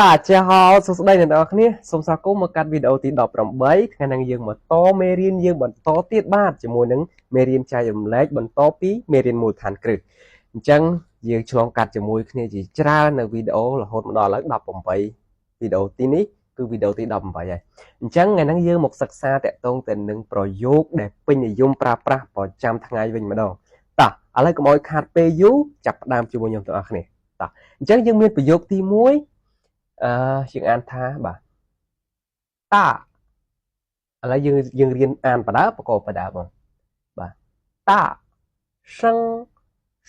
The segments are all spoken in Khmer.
តាចាហោសួស្តីអ្នកនរគ្នាសូមស្វាគមន៍មកកាត់វីដេអូទី18ថ្ងៃនេះយើងមកតមេរៀនយើងបន្តទៀតបាទជាមួយនឹងមេរៀនចែករំលែកបន្តពីមេរៀនមូលដ្ឋានគ្រឹះអញ្ចឹងយើងឆ្លងកាត់ជាមួយគ្នាជាច្រើននៅវីដេអូរហូតមកដល់ឥឡូវ18វីដេអូទីនេះគឺវីដេអូទី18ហើយអញ្ចឹងថ្ងៃនេះយើងមកសិក្សាតាក់ទងទៅនឹងប្រយោគដែលពេញនិយមប្រើប្រាស់ប្រចាំថ្ងៃវិញម្ដងតោះឥឡូវកុំឲ្យខាតពេលយូរចាប់ផ្ដើមជាមួយខ្ញុំទាំងអស់គ្នាតោះអញ្ចឹងយើងមានប្រយោគទី1យើងអានថាបាទតាឥឡូវយើងរៀនអានបដាប្រកបបដាបងបាទតា声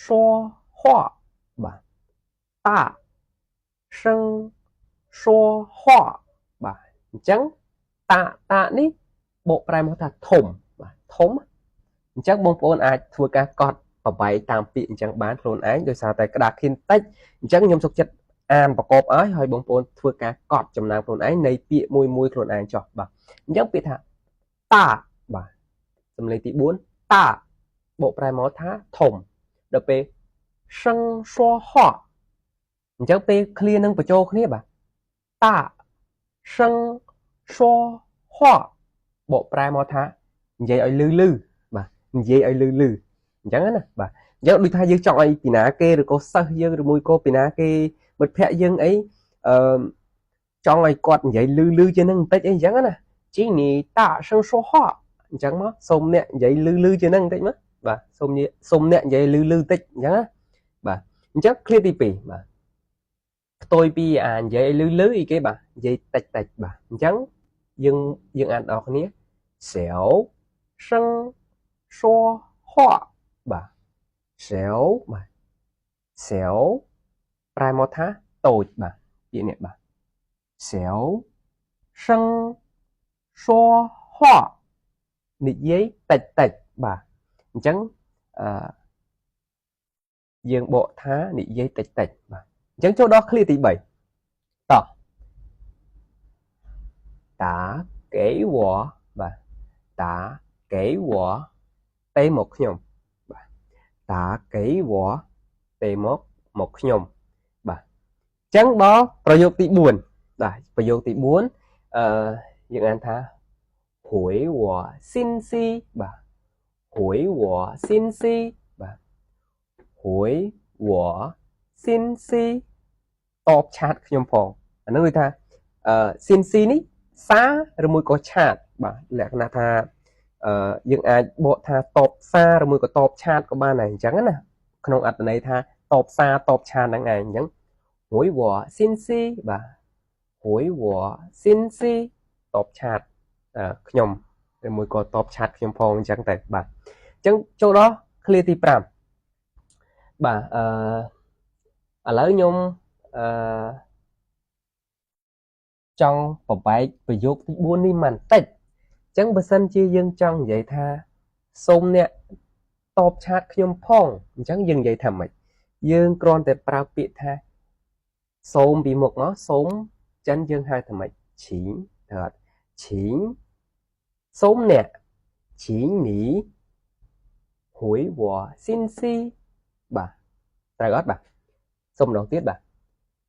说话បាទតា声说话បាទអញ្ចឹងតានេះបកប្រែមកថាធំបាទធំអញ្ចឹងបងប្អូនអាចធ្វើការកត់បបែកតាមពាក្យអញ្ចឹងបានខ្លួនឯងដោយសារតែក្តារខៀនតិចអញ្ចឹងខ្ញុំសុខចិត្តអានប្រកបឲ្យបងប្អូនធ្វើការកត់ចំណាំខ្លួនឯងនៃពាក្យមួយខ្លួនឯងចុះបាទអញ្ចឹងពាក្យថាតាបាទសំឡេងទី4តាបកប្រែមកថាធំដល់ពេល声说话អញ្ចឹងពេលឃ្លានឹងបញ្ចូលគ្នាបាទតា声说话បកប្រែមកថានិយាយឲ្យលឺបាទនិយាយឲ្យលឺអញ្ចឹងណាបាទអញ្ចឹងដូចថាយើងចង់ឲ្យពីណាគេឬក៏សិស្សយើងឬមួយក៏ពីណាគេមិត្តភ័ក្ដិយើងអីចង់ឲ្យគាត់និយាយលឺជាងនឹងបន្តិចអីអញ្ចឹងណាជីនីតា声说话អញ្ចឹងមកសូមអ្នកនិយាយលឺជាងនឹងបន្តិចមកបាទសូមអ្នកនិយាយលឺបន្តិចអញ្ចឹងណាបាទអញ្ចឹងឃ្លាទី2បាទផ្ទុយពីនិយាយលឺអីគេបាទនិយាយតិចបាទអញ្ចឹងយើងអានដល់គ្នា小声说话បាទ小បាទ小ប្រែមកថាតូចបាទពាក្យនេះបាទ小声说话និយាយតិចបាទអញ្ចឹងយើងបកថានិយាយតិចបាទអញ្ចឹងចូលដល់ឃ្លាទី3តោះតា给我បាទតា给我ទេមកខ្ញុំបាទតា给我ទេមកខ្ញុំបាទអញ្ចឹងដល់ប្រយោគទី4បាទប្រយោគទី4យើងអានថា回我信息បាទ回我信息បាទ回我信息តបឆាតខ្ញុំផងអានោះគឺថា信息នេះសារឬមួយក៏ឆាតបាទលក្ខណៈថាយើងអាចបកថាតបសារឬមួយក៏តបឆាតក៏បានដែរអញ្ចឹងណាក្នុងអត្ថន័យថាតបសារតបឆាតហ្នឹងឯងអញ្ចឹង回我信息បាទ回我信息តបឆាតខ្ញុំឬមួយក៏តបឆាតខ្ញុំផងអញ្ចឹងតែបាទអញ្ចឹងចូលដល់ឃ្លាទី5បាទឥឡូវខ្ញុំចង់បបែកប្រយោគទី4នេះបន្តិចអញ្ចឹងបើសិនជាយើងចង់និយាយថាសូមអ្នកតបឆាតខ្ញុំផងអញ្ចឹងយើងនិយាយថាម៉េចយើងគ្រាន់តែប្រើពាក្យថាសូមពីមុខមកសូមចិនយើងហៅថាម៉េចឈីងទៅអត់ឈីងសូមអ្នកឈីងនេះហួយវ៉ាស៊ីនស៊ីបាទត្រូវអត់បាទសូមម្ដងទៀតបាទ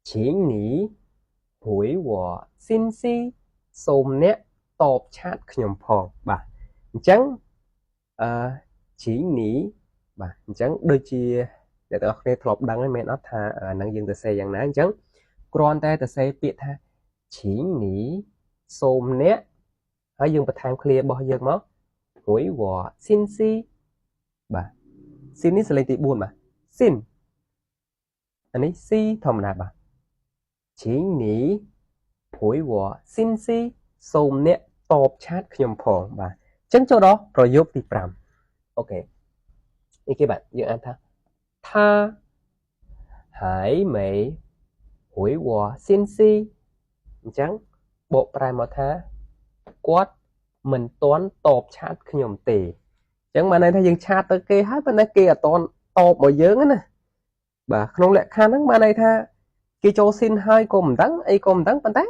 ឈីងនេះហួយវ៉ាស៊ីនស៊ីសូមអ្នកតបឆាតខ្ញុំផងបាទអញ្ចឹងឈីងនេះបាទអញ្ចឹងដូចជាអ្នកទាំងអស់គ្នាធ្លាប់ដឹងហើយមែនអត់ថានឹងយើងទៅសេយ៉ាងណាអញ្ចឹងគ្រាន់តែទៅសេពាក្យថាឈីងនេះសូមអ្នកហើយយើងបន្ថែមឃ្លារបស់យើងមកហួយវ៉ាស៊ីនស៊ីបាទស៊ីននេះសលេងទី4បាទស៊ីនអានេះស៊ីធម្មតាបាទឈីងនេះហួយវ៉ាស៊ីនស៊ីសូមអ្នកតបឆាតខ្ញុំផងបាទអញ្ចឹងចូលដល់ប្រយោគទី5អូខេនេះគេបាទយើងអានថាថាហើយមេហួយវ៉ាស៊ីនស៊ីអញ្ចឹងបកប្រែមកថាគាត់មិនទាន់តបឆាតខ្ញុំទេអញ្ចឹងបានន័យថាយើងឆាតទៅគេហើយប៉ុន្តែគេអត់ទាន់តបមកយើងណាបាទក្នុងលក្ខខណ្ឌហ្នឹងបានន័យថាគេចូលស៊ីនហើយក៏មិនដឹងអីក៏មិនដឹងប៉ុន្តែ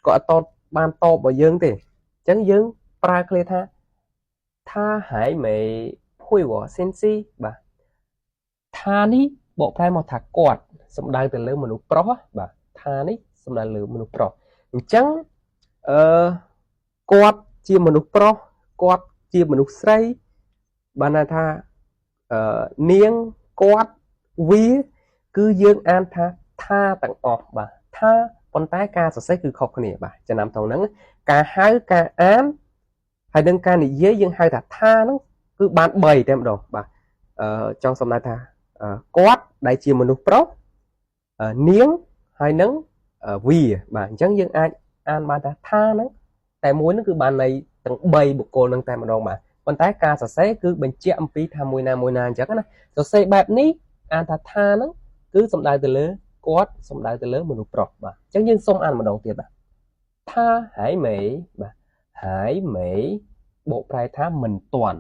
ក៏អត់បានតបមកយើងទេអញ្ចឹងយើងប្រើឃ្លាថាហើយមេហួយវ៉ាស៊ីនស៊ីបាទថានេះបកប្រែមកថាគាត់សំដៅទៅលើមនុស្សប្រុសបាទថានេះ សំដៅលើមនុស្សប្រុសអញ្ចឹងគាត់ជាមនុស្សប្រុសគាត់ជាមនុស្សស្រីបានន័យថានាងគាត់វាគឺយើងអានថាទាំងអស់បាទថាប៉ុន្តែការសរសេរគឺខុសគ្នាបាទចំណាំត្រង់ហ្នឹងការហៅការអានហើយនឹងការនិយាយយើងហៅថាហ្នឹងគឺបាន3តែម្ដងបាទចង់សំដៅថាគាត់ដែលជាមនុស្សប្រុសនាងហើយនឹងវាបាទអញ្ចឹងយើងអាចអានបានថាហ្នឹងតែមួយហ្នឹងគឺបានន័យទាំង3បុគ្គលហ្នឹងតែម្ដងបាទប៉ុន្តែការសរសេរគឺបញ្ជាក់អំពីថាមួយណាអញ្ចឹងណាសរសេរបែបនេះអានថាហ្នឹងគឺសំដៅទៅលើគាត់សំដៅទៅលើមនុស្សប្រុសបាទអញ្ចឹងយើងសូមអានម្ដងទៀតបាទថាហើយមេបាទហើយមេបកប្រែថាមិនទាន់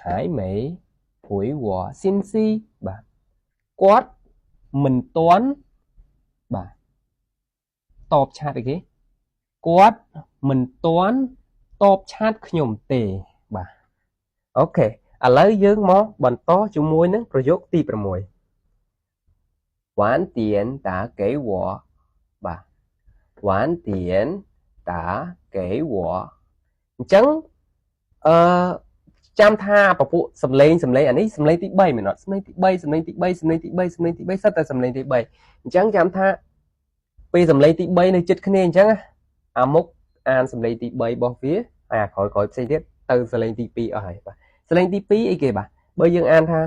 ហើយមេព្រួយវ៉ាស៊ីនស៊ីបាទគាត់មិនទាន់បាទតបឆាតអីគេគាត់មិនទាន់តបឆាតខ្ញុំទេបាទអូខេឥឡូវយើងមកបន្តជាមួយនឹងប្រយោគទី6晚点打给我បាទ晚点打给我អញ្ចឹងចាំថាពពួកសំឡេងអានេះសំឡេងទី3មែនអត់សំឡេងទី3សំឡេងទី3សំឡេងទី3សំឡេងទី3សិតតែសំឡេងទី3អញ្ចឹងចាំថាពេលសំឡេងទី3នៅជិតគ្នាអញ្ចឹងអាមុខអានសំឡេងទី3របស់វាហើយអាក្រោយផ្សេងទៀតទៅសំឡេងទី2អស់ហើយបាទសំឡេងទី2អីគេបាទបើយើងអានថា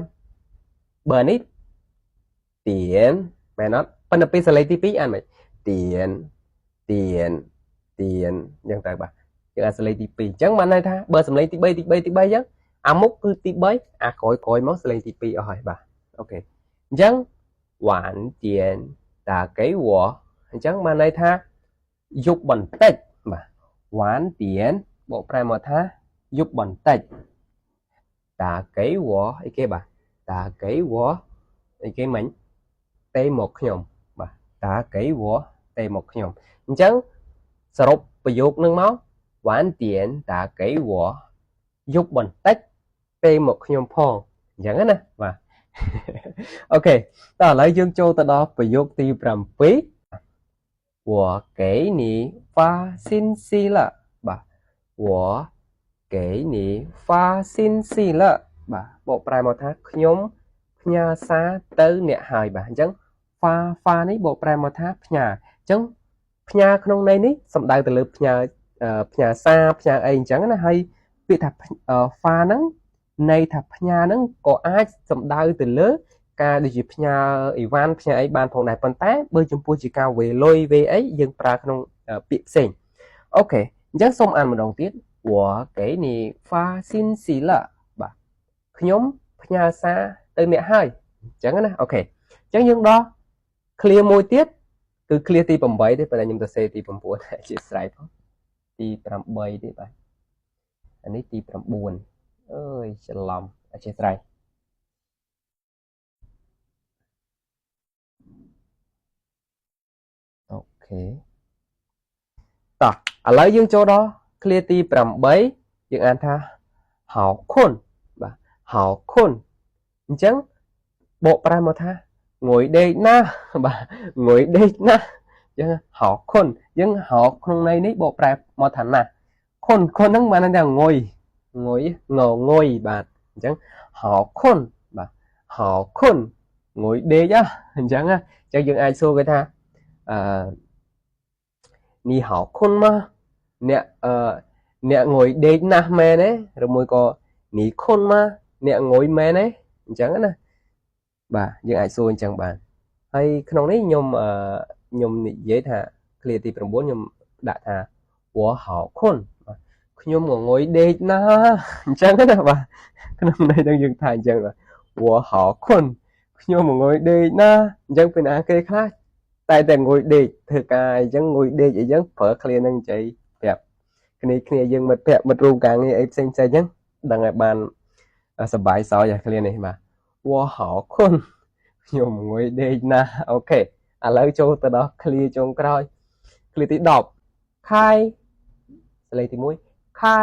បើនេះទៀនមែនអត់ប៉ុន្តែពេលសំឡេងទី2អានមិនទៀនទៀនទៀនអញ្ចឹងទៅបាទយើងអានសំឡេងទី2អញ្ចឹងបានន័យថាបើសំឡេងទី3អញ្ចឹងអាមុខគឺទី3អាក្រោយមកសំឡេងទី2អស់ហើយបាទអូខេអញ្ចឹង晚点打给我អញ្ចឹងបានន័យថាយប់បន្តិចបាទ晚点បកប្រែមកថាយប់បន្តិច打给我អីគេបាទ打给我អីគេមិញទេមកខ្ញុំបាទ打给我ទេមកខ្ញុំអញ្ចឹងសរុបប្រយោគនឹងមក晚点打给我យប់បន្តិចទេមកខ្ញុំផងអញ្ចឹងណាបាទអូខេតោះឥឡូវយើងចូលទៅដល់ប្រយោគទី7我给你发信息了បាទ我给你发信息了បាទបកប្រែមកថាខ្ញុំផ្ញើសារទៅអ្នកហើយបាទអញ្ចឹងហ្វានេះបកប្រែមកថាផ្ញើអញ្ចឹងផ្ញើក្នុងន័យនេះសំដៅទៅលើផ្ញើសារផ្ញើអីអញ្ចឹងណាហើយពាក្យថាហ្វាហ្នឹងន័យថាផ្ញើហ្នឹងក៏អាចសំដៅទៅលើការដូចជាផ្ញើអីវ៉ាន់ផ្ញើអីបានផងដែរប៉ុន្តែបើចំពោះជាការវេលុយវេអីយើងប្រើក្នុងពាក្យផ្សេងអូខេអញ្ចឹងសូមអានម្ដងទៀត我给你发信息了បាទខ្ញុំផ្ញើសារទៅអ្នកហើយអញ្ចឹងណាអូខេអញ្ចឹងយើងដល់ clear មួយទៀតគឺ clear ទី8ទេប៉ុន្តែខ្ញុំទៅសេទី9អធិស្ឋានផងទី8ទេបាទអានេះទី9អើយច្រឡំអធិស្ឋានអូខេតោះឥឡូវយើងចូលដល់ clear ទី8យើងអានថាហៅគុនបាទហៅគុនអញ្ចឹងបកប្រែមកថាងុយដេកណាបាទងុយដេកណាអញ្ចឹងហៅគុនអញ្ចឹងហៅក្នុងន័យនេះបកប្រែមកថាណាគុនហ្នឹងបានន័យថាងុយងុយបាទអញ្ចឹងហៅគុនបាទហៅគុនងុយដេកអញ្ចឹងយើងអាចសួរគេថានេះហៅគុនមកអ្នកងុយដេកណាស់មែនទេឬមួយក៏នេះគុនមកអ្នកងុយមែនទេអញ្ចឹងណាបាទយើងអាចសួរអញ្ចឹងបានហើយក្នុងនេះខ្ញុំនិយាយថា clear ទី9ខ្ញុំដាក់ថាវ៉ាហៅគុនខ្ញុំងុយដេកណាអញ្ចឹងណាបាទក្នុងន័យហ្នឹងយើងថាអញ្ចឹងបាទវ៉ាហៅគុនខ្ញុំងុយដេកណាអញ្ចឹងពេលណាគេខ្លះតែងុយដេកធ្វើការអញ្ចឹងងុយដេកអីចឹងប្រើ clear ហ្នឹងចៃប្រាប់គ្នាយើងមិត្តភក្តិមិត្តរួមការងារអីផ្សេងៗអញ្ចឹងដឹងឲ្យបានសប្បាយសោយអា clear នេះបាទវ៉ាហៅគុនខ្ញុំងុយដេកណាអូខេឥឡូវចូលទៅដល់ clear ចុងក្រោយ clear ទី10ខែសលេងទី1ខែ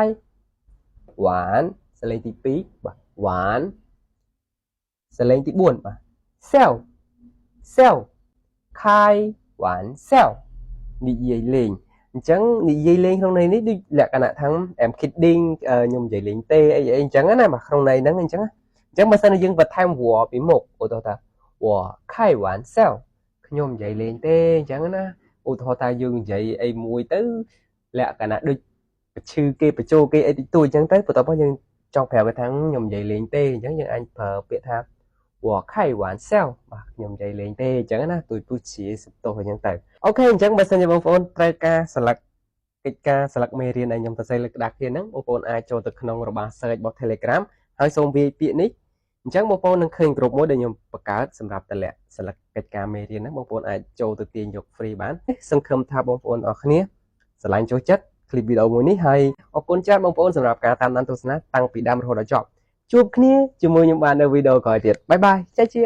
หวานសលេងទី2បាទหวานសលេងទី4បាទ sell ខែหวาน sell និយាយលេងអញ្ចឹងនិយាយលេងក្នុងន័យនេះដូចលក្ខណៈថា em kidding ខ្ញុំនិយាយលេងទេអីអញ្ចឹងណាបាទក្នុងន័យហ្នឹងអញ្ចឹងបើសិនយើងបន្ថែម war ពីមុខឧទាហរណ៍ថា war 开玩笑ខ្ញុំនិយាយលេងទេអញ្ចឹងណាឧទាហរណ៍ថាយើងនិយាយអីមួយទៅលក្ខណៈដូចឈឺគេបញ្ចោគេអីតិចតួចអញ្ចឹងទៅបន្ទាប់មកយើងចង់ប្រាប់គេថាខ្ញុំនិយាយលេងទេអញ្ចឹងយើងអាចប្រើពាក្យថា我开玩笑បាទខ្ញុំនិយាយលេងទេអញ្ចឹងណាទួយពុះជាសុបទោសអញ្ចឹងទៅអូខេអញ្ចឹងបើសិនជាបងប្អូនត្រូវការស្លឹកកិច្ចការស្លឹកមេរៀនដែលខ្ញុំសរសេរលើក្តារខៀនហ្នឹងបងប្អូនអាចចូលទៅក្នុងរបាយ search របស់ Telegram ហើយសូមវាយពាក្យនេះអញ្ចឹងបងប្អូននឹងឃើញក្រុមមួយដែលខ្ញុំបង្កើតសម្រាប់តម្លាក់ស្លឹកកិច្ចការមេរៀនហ្នឹងបងប្អូនអាចចូលទៅទាញយក free បានសង្ឃឹមថាបងប្អូនអរគ្នាស្រឡាញ់ចូលចិត្តคลิปវីដេអូមួយនេះហើយអរគុណច្រើនបងប្អូនសម្រាប់ការតាមដានទស្សនាតាំងពីដើមរហូតដល់ចប់ជួបគ្នាជាមួយខ្ញុំបាននៅវីដេអូក្រោយទៀតបាយបាយចាជា